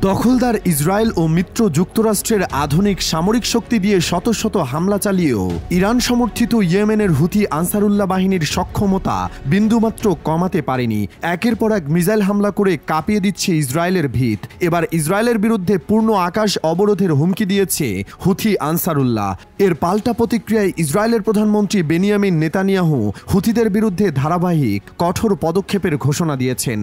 দখলদার ইসরায়েল ও মিত্র যুক্তরাষ্ট্রের আধুনিক সামরিক শক্তি দিয়ে শত শত হামলা চালিয়েও ইরান সমর্থিত ইয়েমেনের হুথি আনসারুল্লাহ বাহিনীর সক্ষমতা বিন্দুমাত্র কমাতে পারেনি। একের পর এক মিসাইল হামলা করে কাঁপিয়ে দিচ্ছে ইসরায়েলের ভিত। এবার ইসরায়েলের বিরুদ্ধে পূর্ণ আকাশ অবরোধের হুমকি দিয়েছে হুথি আনসারুল্লাহ। এর পাল্টা প্রতিক্রিয়ায় ইসরায়েলের প্রধানমন্ত্রী বেনিয়ামিন নেতানিয়াহু হুথিদের বিরুদ্ধে ধারাবাহিক কঠোর পদক্ষেপের ঘোষণা দিয়েছেন।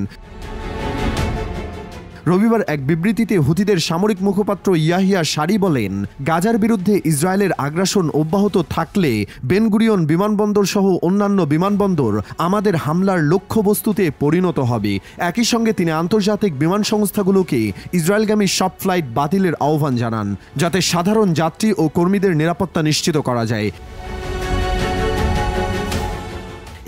রবিবার এক বিবৃতিতে হুথিদের সামরিক মুখপাত্র ইয়াহিয়া সারি বলেন, গাজার বিরুদ্ধে ইসরায়েলের আগ্রাসন অব্যাহত থাকলে বেন গুরিয়ন বিমানবন্দর সহ অন্যান্য বিমানবন্দর আমাদের হামলার লক্ষ্যবস্তুতে পরিণত হবে। একই সঙ্গে তিনি আন্তর্জাতিক বিমান সংস্থাগুলোকে ইসরায়েলগামী সব ফ্লাইট বাতিলের আহ্বান জানান, যাতে সাধারণ যাত্রী ও কর্মীদের নিরাপত্তা নিশ্চিত করা যায়।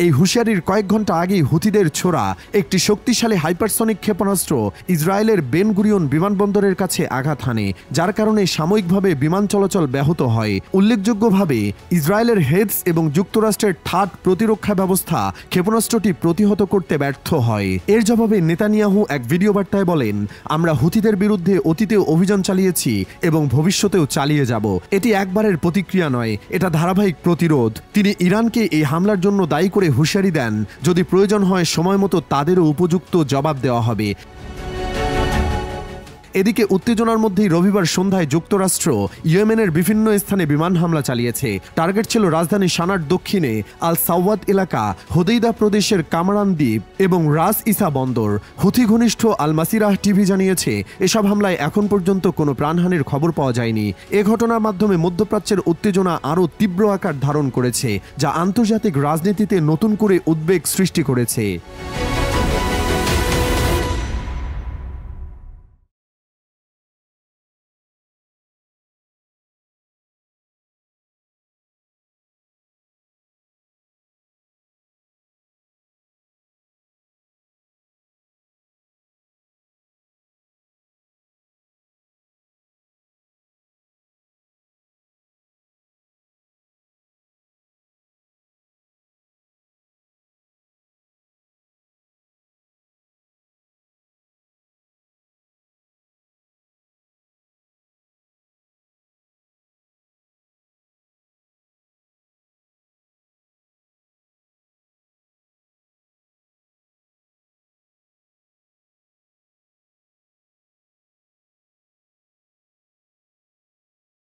এই হুঁশিয়ারির কয়েক ঘন্টা আগেই হুথিদের ছোড়া একটি শক্তিশালী হাইপারসনিক ক্ষেপণাস্ত্র ইসরায়েলের বেন গুরিয়ন বিমানবন্দরের কাছে আঘাত হানে, যার কারণে সাময়িকভাবে বিমান চলাচল ব্যাহত হয়। উল্লেখযোগ্যভাবে ইসরায়েলের হেডস এবং যুক্তরাষ্ট্রের থার্ড প্রতিরক্ষা ব্যবস্থা ক্ষেপণাস্ত্রটি প্রতিহত করতে ব্যর্থ হয়। এর জবাবে নেতানিয়াহু এক ভিডিও বার্তায় বলেন, আমরা হুথিদের বিরুদ্ধে অতীতেও অভিযান চালিয়েছি এবং ভবিষ্যতেও চালিয়ে যাব। এটি একবারের প্রতিক্রিয়া নয়, এটা ধারাবাহিক প্রতিরোধ। তিনি ইরানকে এই হামলার জন্য দায়ী করে হুঁশিয়ারি দেন, যদি প্রয়োজন হয় সময় মতো তাদেরও উপযুক্ত জবাব দেওয়া হবে। এদিকে উত্তেজনার মধ্যেই রবিবার সন্ধ্যায় যুক্তরাষ্ট্র ইয়েমেনের বিভিন্ন স্থানে বিমান হামলা চালিয়েছে। টার্গেট ছিল রাজধানী সানার দক্ষিণে আল সাওয়াদ এলাকা, হোদেইদা প্রদেশের কামরান দ্বীপ এবং রাস ইসা বন্দর। হুথি ঘনিষ্ঠ আল মাসিরাহ টিভি জানিয়েছে, এসব হামলায় এখন পর্যন্ত কোনো প্রাণহানির খবর পাওয়া যায়নি। এ ঘটনার মাধ্যমে মধ্যপ্রাচ্যের উত্তেজনা আরও তীব্র আকার ধারণ করেছে, যা আন্তর্জাতিক রাজনীতিতে নতুন করে উদ্বেগ সৃষ্টি করেছে।